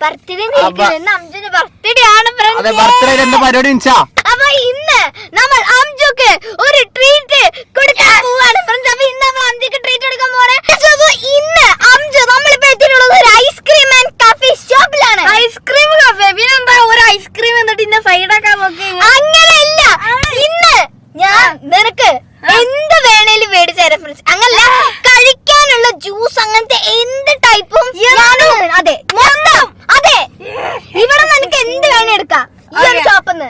അംജുന്റെ birthday ആണ്. പരിപാടി അപ്പൊ ഇന്ന് നമ്മൾ അംജുക്ക് ഒരു ട്രീറ്റ് കൊടുക്കാൻ പോവാണ് ഫ്രണ്ട്സ്. അപ്പൊ ഇന്ന് നമ്മൾ അംജുക്ക് ട്രീറ്റ് കൊടുക്കാൻ പോവാണ്. ഇന്ന് അംജു നമ്മളിപ്പോ എത്തിയിട്ടുള്ളത് ഒരു ഐസ്ക്രീം ആൻഡ് കഫേ ഷോപ്പിലാണ്. ഐസ്ക്രീം കഫേ പിന്നെന്താ ഒരു ഐസ്ക്രീം എന്നിട്ട് ഇന്ന സൈഡാക്കാൻ നോക്കി. അങ്ങനെയല്ല, ഇന്ന് ഞാൻ നിനക്ക് എന്ത് വേണേലും മേടിച്ചു തരാം ഫ്രണ്ട്സ്. അങ്ങനല്ല, കഴിക്കാനുള്ള ജ്യൂസ് അങ്ങനത്തെ എന്ത് ടൈപ്പും. അതെ മൊത്തം, അതെ ഇവിടെ നിനക്ക് എന്ത് വേണേ എടുക്കാം ഈ ഒരു ഷോപ്പിന്ന്.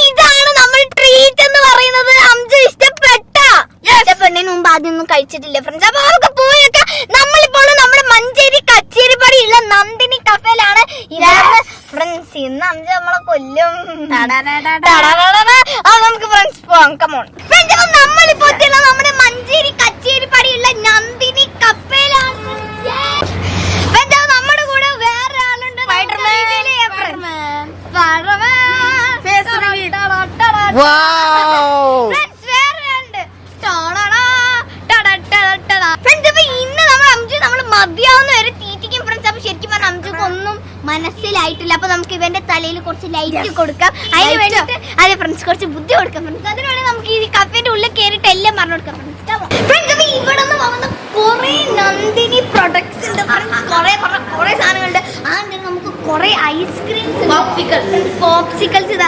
ഇതാണ് നമ്മൾ ട്രീറ്റ് എന്ന് പറയുന്നത്. അംജു ഇഷ്ടപ്പെട്ടതിന് മുമ്പ് ആദ്യമൊന്നും കഴിച്ചിട്ടില്ല ഫ്രണ്ട്സ്. അപ്പൊ നമുക്ക് പോയേക്കാം. നമ്മളിപ്പോൾ നമ്മുടെ മഞ്ചേരി കച്ചേരിപ്പടിയുള്ള നന്ദിനി കഫേയിലാണ് ഫ്രണ്ട്സ്. ഇന്ന് അംജു നമ്മളെ കൊല്ലും. നമുക്ക് ഫ്രണ്ട്സ് പോവാം. Come on friends. അപ്പൊ നമ്മളിപ്പോ നമ്മുടെ മഞ്ചേരി കച്ചേരിപ്പടിയുള്ള നന്ദിനി കഫേയിലാണ്. നമ്മുടെ കൂടെ വേറെ ആളുണ്ട്. ഇന്ന് നമ്മൾ അംജു നമ്മള് മതിയാവുന്ന വരെ തീറ്റിക്കും ഫ്രണ്ട്സ്. അപ്പൊ ശരിക്കും പറഞ്ഞാൽ അംജുക്ക് ഒന്നും മനസ്സിലായിട്ടില്ല. അപ്പൊ നമുക്ക് ഇവന്റെ തലയിൽ കുറച്ച് ലൈറ്റ് കൊടുക്കാം. അതിന് വേണ്ടിട്ട് അതെ ഫ്രണ്ട്സ് കുറച്ച് ബുദ്ധി കൊടുക്കാം ഫ്രണ്ട്സ്. അതിനുവേണ്ടി നമുക്ക് ഈ കഫേന്റെ ഉള്ളിൽ കയറിയിട്ട് എല്ലാം പറഞ്ഞു കൊടുക്കാം ഫ്രണ്ട്സ്. ഇവിടെ നിന്ന് പോകുന്ന കുറെ നന്ദിനി പ്രൊഡക്ട്സ് ഉണ്ട് ഫ്രണ്ട്സ്. കുറെ സാധനങ്ങളുണ്ട്. അതിന് നമുക്ക് കുറെ ഐസ്ക്രീംസ്, പോപ്സിക്കൽസ് ഇതാ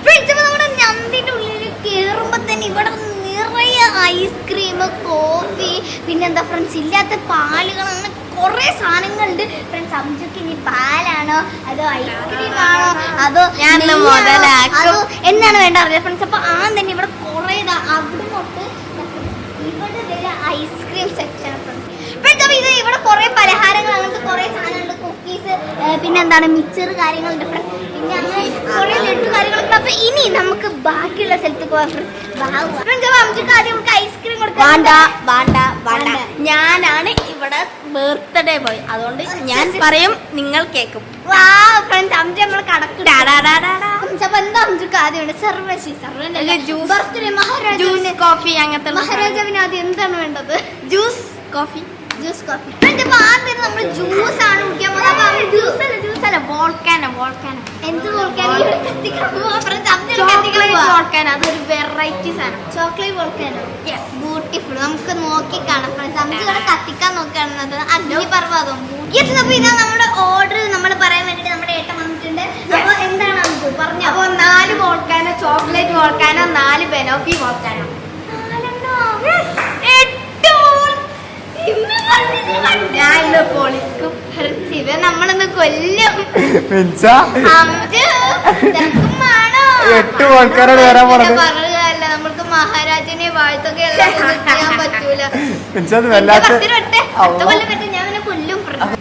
ഫ്രണ്ട്സ്. അപ്പൊ നമ്മുടെ നന്ദിന്റെ ഉള്ളിൽ കയറുമ്പോ തന്നെ ഇവിടെ നിറയെ ഐസ്ക്രീം, കോഫി, പിന്നെന്താ ഫ്രണ്ട്സ് ഇല്ലാത്ത പാലുകൾ, അങ്ങനെ കുറെ സാധനങ്ങളുണ്ട് ഫ്രണ്ട്സ്. അംജുക്ക് ഇനി പാലാണോ അതോ ഐസ്ക്രീം ആണോ അതോ അതോ എന്താണ് വേണ്ട അറിയാം ഫ്രണ്ട്സ്. അപ്പൊ ആ തന്നെ ഇവിടെ കുറെ അവിടെ തൊട്ട് ഇവിടെ വരെ ഐസ്ക്രീം സെക്ഷൻ ഫ്രണ്ട്സ്. ഇത് ഇവിടെ കുറെ പലഹാരങ്ങൾ അങ്ങനത്തെ കുറെ സാധനങ്ങളുണ്ട്. കുക്കീസ്, പിന്നെന്താണ് മിച്ചർ കാര്യങ്ങളുണ്ട് ഫ്രണ്ട്സ്. പിന്നെ അങ്ങനെ കുറെ ലഡു കാര്യങ്ങളൊക്കെ. അപ്പൊ ഇനി നമുക്ക് ബാക്കിയുള്ള സ്ഥലത്ത് പോവാം ഫ്രണ്ട്സ്. അംജുക്ക് ആദ്യം നമുക്ക് ഐസ്ക്രീം കൊടുക്കാം. വേണ്ട ഞാനാണ് ഇവിടെ ബർത്ത്ഡേ ബോയ്, അതുകൊണ്ട് ഞാൻ പറയും, നിങ്ങൾ കേൾക്കും. ഫ്രണ്ട്സ് അംജു നമ്മളെ കടക്കും. അപ്പൊ എന്താ അംജുക്ക് ആദ്യം വേണ്ടത്? ജ്യൂസ്, കോഫി, അങ്ങനത്തെ മഹാരാജാവിന് ആദ്യം എന്താണ് വേണ്ടത്? Juice, coffee. അപ്പൊ ആദ്യം നമ്മൾ ജ്യൂസ് ആണ് കുടിക്കാൻ പോകുന്നത്. ജ്യൂസ് അല്ല, വോൾക്കാനോ. എന്ത് വോൾക്കാനോ? അതൊരു വെറൈറ്റി സാധനം. Chocolate volcano? ബ്യൂട്ടിഫുൾ. നമുക്ക് നോക്കി കാണാം ഫ്രണ്ട്സ്. അംജു ഇവിടെ കത്തിക്കാൻ നോക്കുകയാണെന്നത് അഗ്നിപർവ്വതം. അപ്പൊ ഇതാ നമ്മുടെ ഓർഡർ നമ്മൾ പറയാൻ വേണ്ടിട്ട് നമ്മുടെ ഏട്ടൻ വന്നിട്ടുണ്ട്. അപ്പൊ എന്താണ് അംജു പറഞ്ഞു? അപ്പൊ 4 volcano, chocolate volcano, 4 banoffee volcano. ഞാൻ ഇന്ന് പൊളിക്കും. ശിവൻ നമ്മളൊന്ന് കൊല്ലും. 8 ആൾക്കാരോട് വരാൻ പറഞ്ഞത് പറയുകയല്ല, നമ്മൾക്ക് മഹാരാജനെ വാഴ്ത്തൊക്കെ എല്ലാം ചെയ്യാൻ പറ്റൂല. ഞാൻ കൊല്ലും ഫ്രണ്ട്സ്.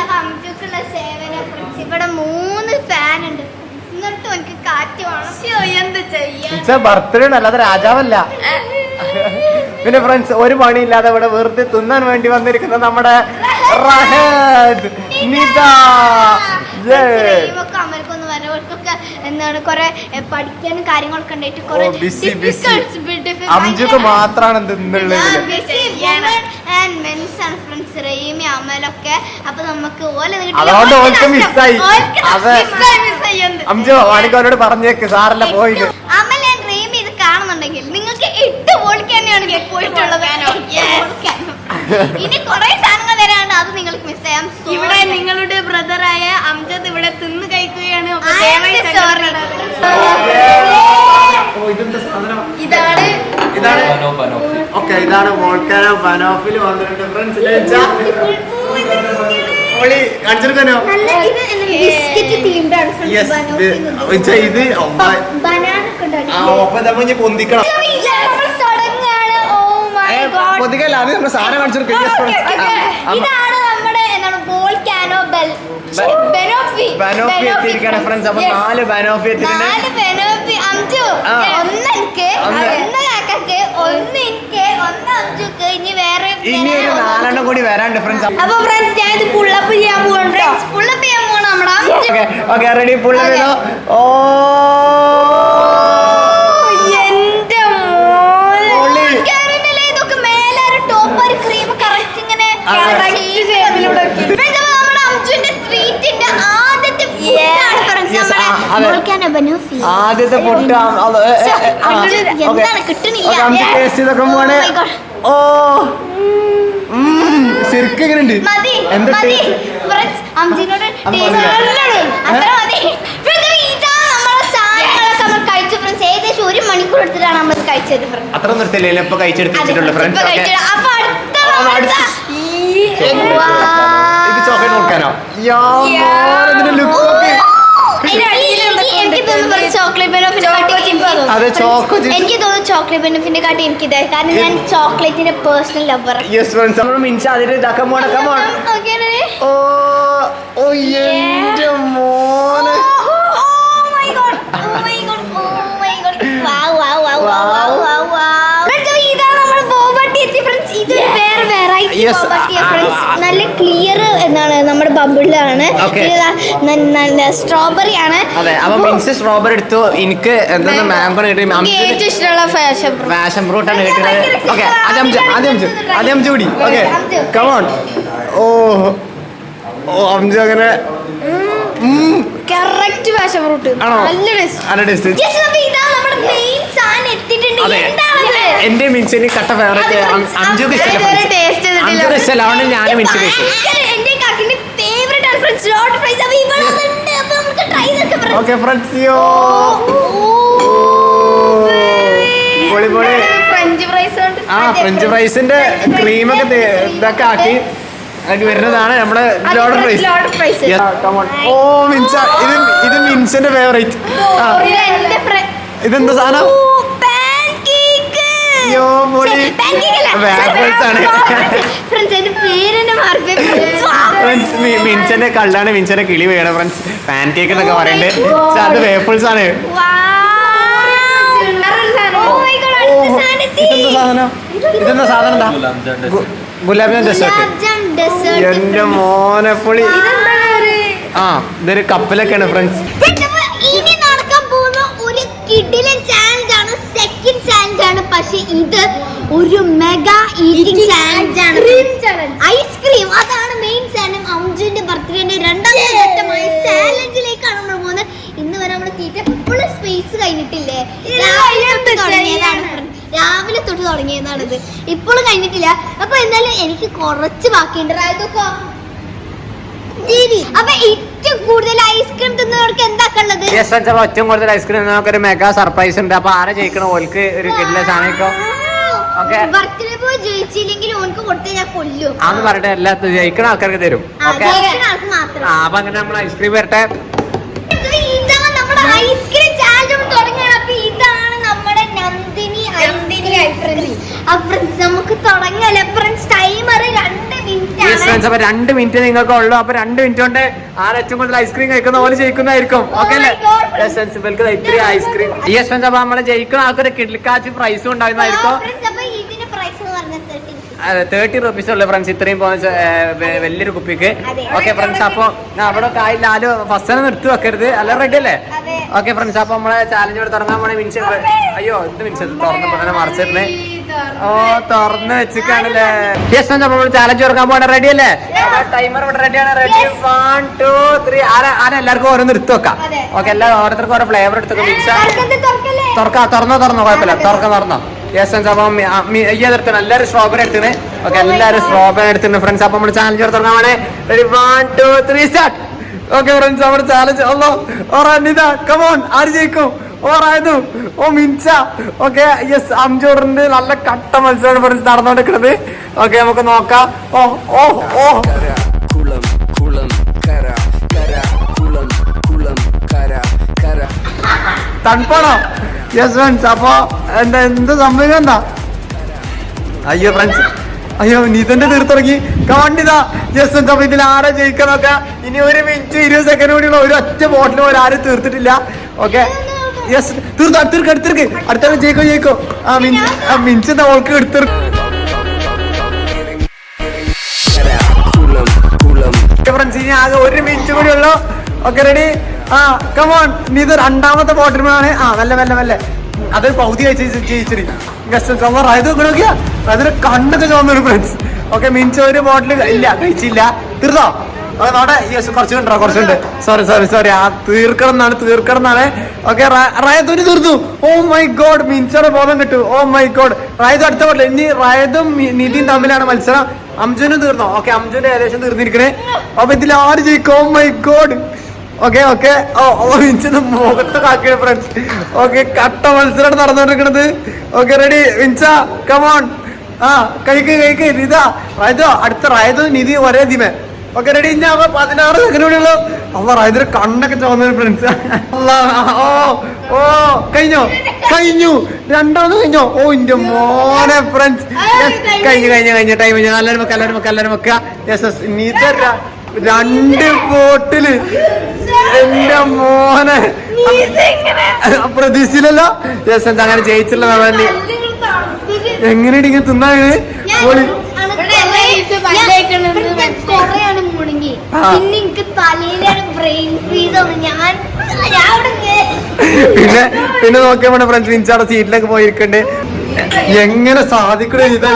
അപ്പൊ അംജുക്കുള്ള സേവന ഫ്രണ്ട്സ്. ഇവിടെ 3 ഫാൻ ഉണ്ട്. എന്നിട്ടും എനിക്ക് കാറ്റ് വേണം. എന്ത് ചെയ്യാ? ബർത്ത്ഡേ അല്ലാതെ രാജാവല്ല. പിന്നെ ഫ്രണ്ട്സ് ഒരു പണിയില്ലാതെ ഇവിടെ വെറുതെ തിന്നാൻ വേണ്ടി വന്നിരിക്കുന്ന നമ്മുടെ അമൽക്കൊന്നും വരവർക്കൊക്കെ എന്താണ് കുറെ പഠിക്കാനും കാര്യങ്ങളൊക്കെ ഉണ്ടായിട്ട് കുറെ അംജുക്ക് മാത്രമാണ് ഫ്രണ്ട്സ് റഹീമി അമലൊക്കെ. അപ്പൊ നമുക്ക് അതുകൊണ്ട് ഓൾക്ക് മിസ്സായി. അംജു വാണിക്കോനോട് പറഞ്ഞേക്ക് സാറല്ല പോയിട്ട്. അമൽ ആൻഡ് റഹീമി ഇത് കാണുന്നുണ്ടെങ്കിൽ നിങ്ങൾക്ക് 8 വോൾക്കാനോ പോയിട്ടുള്ളത്. ഇനി കുറെ സാധനങ്ങൾ വരാണ്ട്, അത് നിങ്ങൾക്ക് മിസ് ചെയ്യാം. ഇവിടെ നിങ്ങളുടെ ബ്രദറായ അംജദ് ഇവിടെ തിന്ന് കഴിക്കുകയാണ്. ഇതാണ് വോൾക്കാനോ ബനോഫിൽ വന്നിട്ടുണ്ട് ഫ്രണ്ട്സ്. കാണിച്ചെടുക്കാനോ? ഇത് പൊന്തിക്കണം. പൊന്തിക്കല്ല, അത് നമ്മൾ സാധനം കാണിച്ചെടുക്കാം. ഇതാണ് നമ്മുടെ വോൾക്കാനോ ബനോഫി എത്തിയിരിക്കുകയാണ് ഫ്രണ്ട്സ്. അപ്പൊ 4 ബനോഫി എത്തിയിട്ടുണ്ട്. 4 ബനോഫി അംജു. ഒന്ന് എനിക്ക്, ഒന്ന് കാക്കക്ക്, ഒന്ന് എനിക്ക്, ഒന്ന് അംജുക്ക്. ഇനി വേറെ ഒരു 4 എണ്ണം കൂടി വരാണ്ട് ഫ്രണ്ട്സ്. അപ്പൊ ഫ്രണ്ട്സ് ഞാൻ ഇത് പുള്ളപ്പ് ചെയ്യാൻ പോകണം. പുള്ളപ്പ് ചെയ്യാൻ പോകണം നമ്മുടെ. Okay ready? പുള്ളപ്പ് ചെയ്തോ? ഓ എന്റെ മോനെ, ഇതൊക്കെ മേലെ ഒരു ടോപ്പ് ഒരു ക്രീം കറക്റ്റ് ഇങ്ങനെ അഞ്ജുന്റെ സ്ട്രീറ്റിന്റെ ആദ്യത്തെ ആദ്യത്തെ പൊട്ട് എന്താണ് കിട്ടുന്നില്ല. ടേസ്റ്റ് ചെയ്തൊക്കെ പോണേ. ഓ ശരിക്കും എങ്ങനെയുണ്ട്? മതി എന്താ മതി ഫ്രണ്ട്സ്, അംജിനോട് ടേസ്റ്റ് അത്ര മതി. ഇതാ നമ്മളെ സാധനങ്ങളൊക്കെ നമ്മൾ കഴിച്ചു ഫ്രണ്ട്സ്. ഏകദേശം 1 മണിക്കൂർ എടുത്തിട്ടാണ് നമ്മൾ കഴിച്ചത് ഫ്രണ്ട്സ്. അത്ര നിർത്തില്ലേ ഇപ്പൊ കഴിച്ചെടുത്തിട്ടുള്ളൂ ഫ്രണ്ട്സ്. അപ്പൊ അടുത്ത ഇത് ചോക്ലേറ്റ് നോക്കാനോ? ഇതിന്റെ ലുക്ക് അതെ ചോക്കോ. എനിക്ക് തോന്നുന്നു ചോക്ലേറ്റ് ബെനിഫിറ്റിനെ കാട്ടി എനിക്ക് ഇതായി, കാരണം ഞാൻ ചോക്ലേറ്റിന്റെ പേഴ്സണൽ ലവർ. യെസ് ഫ്രണ്ട്സ്, നമ്മൾ മിൻസ് അതിന് ഇതാക്കാൻ പോണ. കമോൺ. ഓ ഓ എന്റെ മോനെ. നല്ല ക്ലിയർ എന്നാണ് നമ്മുടെ ബബിളാണ്. സ്ട്രോബെറി ആണ്. അതെ, അപ്പൊ മിൻസ് സ്ട്രോബെറി എടുത്തു. എനിക്ക് എന്താണ് മാംഗോ കിട്ടി. ഏറ്റവും ഇഷ്ടമുള്ള ഫാഷൻ ഫ്രൂട്ട് ആണ് കിട്ടിയത്. ഓക്കെ ആദ്യം കൂടി. Okay come on. Oh oh Amju അങ്ങനെ കറക്റ്റ് ഫാഷൻ ഫ്രൂട്ട്. ആണോ? നല്ല ടേസ്റ്റ്. അതെ, എന്റെ മിൻസിന് കട്ട ഫേവറേറ്റ്. അഞ്ചുക്ക് ഇഷ്ടമല്ല, അതുകൊണ്ട് ഞാനും മിൻസ് കഴിച്ചു. ഓക്കെ ഫ്രണ്ട്സ്, യോ പൊളി പൊളി. ഫ്രഞ്ച് ഫ്രൈസിന്റെ ക്രീമൊക്കെ ഇതൊക്കെ ആക്കി വരുന്നതാണ് നമ്മുടെ ലോഡർ ഫ്രൈസ്. ഓ മിൻസ, ഇത് മിൻസിന്റെ ഫേവറേറ്റ്. ഇതെന്താ സാധനം? മിൻസന്റെ കള്ളാണ്, മിൻസന്റെ കിളി വേണം ഫ്രണ്ട്സ്. പാൻ കേക്ക് എന്നൊക്കെ പറയുന്നുണ്ട്, പക്ഷെ അത് വേഫിൾസ് ആണ്. ഇതെന്താ സാധനം? എന്താ? ഗുലാബ് ജാം ഡെസേർട്ട്. എന്റെ മോനെ പൊളി. ആ ഇതൊരു കപ്പിലൊക്കെയാണ് ഫ്രണ്ട്സ്. ഇനി നടക്കാൻ പോകുന്ന ഒരു കിഡിലൻ ചാലഞ്ച് ആണ്, സെക്കൻഡ് ചാലഞ്ച് ആണ്. പക്ഷെ ഇത് ഒരു മെഗാ ഈറ്റിംഗ് ചാലഞ്ച് ആണ്. ഐസ്ക്രീം, അതാണ് മെയിൻ ചാലഞ്ച്. അംജുവിന്റെ ബർത്ത്ഡേന്റെ 2ാമത്തെ ഘട്ടമായ ചാലഞ്ചിലേക്കാണ് നമ്മൾ പോകുന്നത്. ഇന്ന് വരെ നമ്മൾ തീറ്റ ഫുള്ള് സ്പേസ് കഴിഞ്ഞിട്ടില്ലേ? രാവിലെ തൊട്ട് തുടങ്ങിയതാണിത്, ഇപ്പോഴും കഴിഞ്ഞിട്ടില്ല. അപ്പൊ എന്തായാലും എനിക്ക് കുറച്ച് ബാക്കിയുണ്ട്. അപ്പൊ ഏറ്റവും കൂടുതൽ ഐസ്ക്രീം തിന്നവർക്ക് എന്താക്കുള്ളത്? ഏറ്റവും കൂടുതൽ ഐസ്ക്രീം തിന്നവർക്ക് ഒരു മെഗാ സർപ്രൈസ് ഉണ്ട്. അപ്പൊ ആരെ ജയിക്കണോ ഓൽക്ക് ഒരു കിഡിലെ സാധനം. ബർത്ത്ഡേ പോയി ജയിച്ചില്ലെങ്കിൽ ഓർക്ക് കൊടുത്ത് ഞാൻ കൊല്ലും. അന്ന് പറഞ്ഞിട്ട് എല്ലാ ജയിക്കണ ആൾക്കാർക്ക് തരും. ഓക്കെ, അപ്പൊ അങ്ങനെ നമ്മൾ ഐസ്ക്രീം വരട്ടെ. ഇതാണ് നമ്മുടെ ഐസ്ക്രീം ചാലഞ്ച് തുടങ്ങുകയാണ്. അപ്പൊ ഇതാണ് നമ്മുടെ നന്ദിനി ഐസ്ക്രീം. നമുക്ക് തുടങ്ങല്ലേ ഫ്രണ്ട്സ്? ടൈമർ 2 മിനിറ്റ് ആണ്. അപ്പൊ 2 മിനിറ്റ് നിങ്ങൾക്ക് ഉള്ളൂ. അപ്പൊ 2 മിനിറ്റ് കൊണ്ട് ആര് ഏറ്റവും കൂടുതൽ ഐസ്ക്രീം കഴിക്കുന്ന പോലെ ജയിക്കുന്നതായിരിക്കും. ഓക്കെ അല്ലേ? ഇത്രയും ഐസ്ക്രീം. യെസ് ഫ്രണ്ട്സ്, അപ്പൊ നമ്മളെ ജയിക്കുന്ന ആൾക്കൊരു കിഡ്ലിക്കാച്ച് പ്രൈസും ഉണ്ടായിരുന്നായിരിക്കും. 30 rupees ഉള്ളു ഫ്രണ്ട്സ്, ഇത്രയും വലിയൊരു കുപ്പിക്ക്. ഓക്കെ ഫ്രണ്ട്സ്, അപ്പൊ അവിടെ ലാലു ഫസ്റ്റ് നിർത്തി വെക്കരുത്. അല്ല റെഡി അല്ലേ? ഓക്കെ ഫ്രണ്ട്സ്, അപ്പൊ നമ്മളെ ചാലഞ്ച് ഇവിടെ തുടങ്ങാൻ പോണേ. മിൻസ് അയ്യോ ഇത് മിൻസ് തുറന്നപ്പോ തന്നെ മറിച്ചിരുന്നേ. ഓ തുറന്ന് വെച്ചിട്ടാണല്ലേ. യെസ് ഫ്രണ്ട്സ്, അപ്പൊ ചാലഞ്ച് തുറക്കാൻ പോണേ. റെഡി അല്ലേ? ടൈമർ ഇവിടെ റെഡിയാണ്. റെഡി 1 2 3. ആരെ എല്ലാവർക്കും ഓരോന്ന് എടുത്തു വെക്കാം. ഓക്കെ, എല്ലാവരും ഓരോരുത്തർക്കും ഓരോ ഫ്ലേവർ എടുത്തു. മിൻസ് തുറന്നോ കുഴപ്പമില്ല, തുറന്നോ. യെസ്, അപ്പം എല്ലാവരും സ്ട്രോബെറി എടുത്തിന്. ഓക്കെ, എല്ലാവരും സ്ട്രോബെറി എടുത്തിന് ഫ്രണ്ട്സ്. അപ്പൊ നമ്മുടെ ചാലഞ്ച് തുടങ്ങാണ്. Ready 1 2 3 start. ഓക്കെ ഫ്രണ്ട്സ്, നമ്മുടെ ചാലഞ്ച് കമോൺ. ആര് ജയിക്കും? ഓറായതു. ഓ മിൻസ. ഓക്കെ യെസ്, അംജൂറിന്റെ നല്ല കട്ട മത്സരമാണ് ഫ്രണ്ട്സ് നടന്നുകൊണ്ടിരിക്കുന്നത്. ഓക്കെ, നമുക്ക് നോക്കാം. ഓ ഓ ഓ തണുപ്പാണോ? യെസ് ഫ്രണ്ട്സ്, അപ്പൊ എന്ത് സംഭവം എന്താ? അയ്യോ ഫ്രണ്ട്സ്, അയ്യോ നീതന്റെ തീർത്തിറങ്ങി കണ്ടിതാ. യെസ്, അപ്പൊ ഇതിൽ ആരെ ജയിക്കാന്നൊക്കെ ഇനി 1 മിനിറ്റ് 20 സെക്കൻഡ് കൂടിയുള്ള ഒരു ഒറ്റ ബോട്ടിൽ പോലും ആരും തീർത്തിട്ടില്ല. Okay yes, തീർക്ക്. അടുത്ത ജയിക്കോ. മിൻസ് ഓൾക്ക് എടുത്തിർക്ക് ഫ്രണ്ട്സ്. ഇനി ആകെ 1 മിനിറ്റ് കൂടി ഉള്ളു. Okay ready. കമോൺ. നീ ഇത് 2ാമത്തെ ബോട്ടിലാണ്. മെല്ലെ അതൊരു പകുതി ജയിച്ചിട്ട് അതിന് കണ്ണൊക്കെ ചോന്നൊരു ഫ്രണ്ട്സ്. ഓക്കെ, മിൻസ് ഒരു ബോട്ടിൽ ഇല്ല കഴിച്ചില്ല. തീർന്നോ? നോട്ടെ യെസ് കുറച്ചുണ്ടോ കുറച്ചുണ്ട് സോറി ആ തീർക്കണം എന്നാണ് ഓക്കെ റായതുന് തീർന്നു. ഓ മൈ ഗോഡ് മിൻസയുടെ ബോധം കിട്ടു. ഓ മൈ ഗോഡ് റായതു അടുത്ത പറ്റില്ല. ഇനി റായതും നിധിയും തമ്മിലാണ് മത്സരം. അംജുനും തീർന്നോ? ഓക്കെ അംജുന്റെ ഏകദേശം തീർന്നിരിക്കണേ. അപ്പൊ ഇതിൽ ആര് ജയിക്കും? Oh my god. ഓക്കെ വിൻസിന്റെ മുഖത്ത് കാക്കിയ ഫ്രണ്ട്സ്. ഓക്കെ കട്ട മത്സരമാണ് നടന്നുകൊണ്ടിരിക്കണത്. ഓക്കെ റെഡി വിൻസ കമോൺ. ആ കഴിക്ക് നിത റായതോ അടുത്ത റായതു നിധി ഒരേ ദിമേ. Okay ready. ഇനി 16 സെക്കൻഡ് കൂടെ ഉള്ളൂ. അല്ല റായതിന്റെ കണ്ണൊക്കെ ചോന്ന ഫ്രണ്ട്സ്. ഓ കഴിഞ്ഞു രണ്ടാമത് കഴിഞ്ഞോ? ഓ ഇന്റെ മോനെ ഫ്രണ്ട്സ് കഴിഞ്ഞു ടൈം എല്ലാരും വെക്കുക. നീത 2 ബോട്ടില് എന്റെ മോനെ പ്രതീക്ഷിച്ചില്ലല്ലോ. അങ്ങനെ ജയിച്ചില്ല. എങ്ങനെയാണ് ഇങ്ങനെ തിന്നാണ് പിന്നെ നോക്കിയാ വേണ്ട ഫ്രണ്ട്സ് വിൻസാടെ സീറ്റിലൊക്കെ പോയിരിക്കണ്ട്. എങ്ങനെ സാധിക്കണേ ഇത്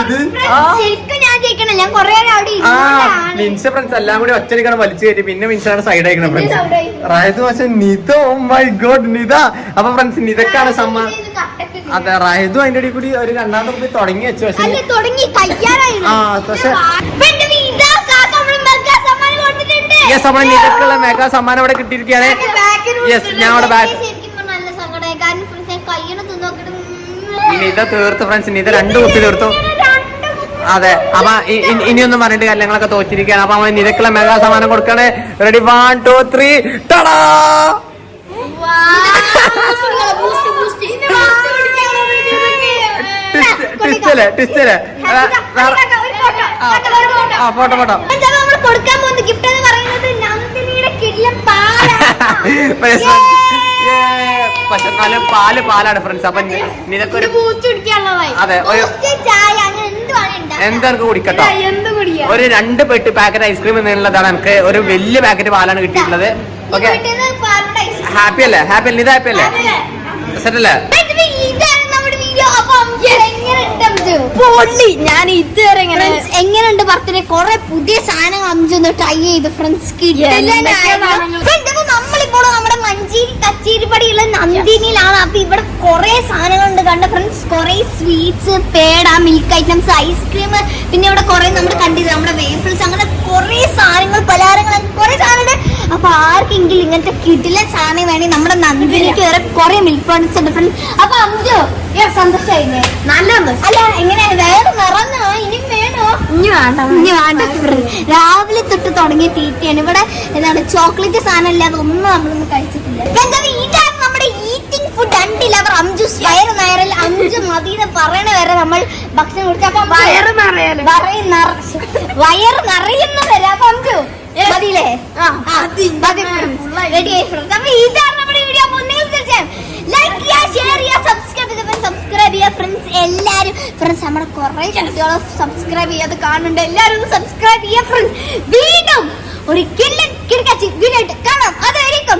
മിൻസ ഫ്രണ്ട്സ് എല്ലാം കൂടി ഒറ്റടിക്കണം വലിച്ചു കയറ്റി. പിന്നെ മിൻസാണ് സൈഡ് അയക്കണം ഫ്രണ്ട്സ്. റായതു പക്ഷെ Nita oh my God Nita. അപ്പൊ ഫ്രണ്ട്സ് നിതക്കാണ് സമ്മാനം. അതെ റായതു അതിന്റെ ഇടയിൽ കൂടി ഒരു 2ാമത്തെ കുപ്പി തുടങ്ങി വെച്ചു. പക്ഷെ യെസ് നമ്മളെ നിതക്കുള്ള മെഗാ സമ്മാനം ഇവിടെ കിട്ടിയിരിക്കുകയാണ്. യെസ് ഞാൻ അവിടെ ബാക്ക് നിത തീർത്തു ഫ്രണ്ട്സ്. നിത 2 കുപ്പി തീർത്തു. അതെ അപ്പൊ ഇനിയൊന്നും പറഞ്ഞിട്ട് കല്യാണങ്ങളൊക്കെ തോറ്റിരിക്കുകയാണ്. അപ്പൊ അവൻ നിരക്കുള്ള മെഗാ സമ്മാനം കൊടുക്കണേ. റെഡി 1 2 3 ടടാ. ടിസ്റ്റല്ലേ ഫോട്ടോ കൊടുക്കാൻ പോകുന്ന ഗിഫ്റ്റ് എന്ന് പറയുന്നത് നന്ദിനിയുടെ കിടിലൻ പക്ഷെ നല്ല പാലാണ് ഫ്രണ്ട്സ്. അപ്പൊ നിനക്കൊരു അതെ എന്താണ് കുടിക്കട്ടോ? ഒരു 2 പെട്ടി പാക്കറ്റ് ഐസ്ക്രീം എന്നുള്ളതാണ് എനിക്ക്. ഒരു വലിയ പാക്കറ്റ് പാലാണ് കിട്ടിയിട്ടുള്ളത്. ഓക്കെ ഹാപ്പി അല്ലേ? ഇത് ഹാപ്പി അല്ലേ? സെറ്റല്ലേ? ഞാൻ ഇതുവരെ എങ്ങനെയുണ്ട് ബർത്ത്ഡേ? കുറെ പുതിയ സാധനങ്ങൾ അഞ്ചൊന്ന് ട്രൈ ചെയ്ത് ഫ്രണ്ട്സ്. നമ്മളിപ്പോൾ നമ്മുടെ മഞ്ചേരി കച്ചേരിപ്പടിയുള്ള നന്ദിനിയിലാണ്. അപ്പൊ ഇവിടെ കുറെ സാധനങ്ങളുണ്ട് കണ്ട ഫ്രണ്ട്സ്. കുറെ sweets, peda, milk items, ice cream, പിന്നെ ഇവിടെ കുറെ നമ്മൾ കണ്ടിത് നമ്മുടെ വേഫിൾസ്, അങ്ങനെ കുറെ സാധനങ്ങൾ, പലഹാരങ്ങൾ, കുറെ സാധനമുണ്ട്. അപ്പൊ ആർക്കെങ്കിലും ഇങ്ങനത്തെ കിടിലൻ സാധനം വേണമെങ്കിൽ നമ്മുടെ നന്ദിനിക്ക് വേറെ കുറെ മിൽക്ക് പ്രോഡക്ട്സ് ഉണ്ട് ഫ്രണ്ട്സ്. അപ്പൊ അഞ്ചോ സന്തോഷമായില്ലേ? നല്ല അല്ല എങ്ങനെയാണ് വേറെ നിറഞ്ഞോ? ഇനിയും വേണോ? ഇനി വേണ്ട. രാവിലെ തൊട്ട് തുടങ്ങിയ തീറ്റയാണ് ഇവിടെ. എന്താണ് ചോക്ലേറ്റ് സാധനം ഇല്ലാതെ ഒന്നും നമ്മളൊന്നും കഴിച്ചിട്ടില്ല. ഇതാണ് നമ്മുടെ ഈറ്റിംഗ് ഫുഡ്. 2 ലവർ അഞ്ചു വയറ് നിറയൽ 5 മതിന്ന് പറയണ വരെ നമ്മൾ ഭക്ഷണം കൊടുക്കാം. വയറ് നിറയുന്ന വരെ. അപ്പൊ അഞ്ചു മതിയില്ലേ? റെഡി ആയി ഫ്രണ്ട്സ്. അപ്പൊ ഇതാണ് നമ്മുടെ വീഡിയോ. അപ്പൊ നിങ്ങൾ തീർച്ചയായും ലൈക്ക് ചെയ്യുക, ഷെയർ ചെയ്യുക, സബ്സ്ക്രൈബ് ചെയ്യുക ഫ്രണ്ട്സ്. എല്ലാരും ഫ്രണ്ട്സ് നമ്മുടെ കുറെ കുട്ടികളെ സബ്സ്ക്രൈബ് ചെയ്യാതെ കാണുന്നുണ്ട്. എല്ലാരും സബ്സ്ക്രൈബ് ചെയ്യുക ഫ്രണ്ട്സ്. വീണ്ടും ഒരു കിടക്കാച്ചി വീഡിയോ ആയിട്ട് കാണാം. അതായിരിക്കും.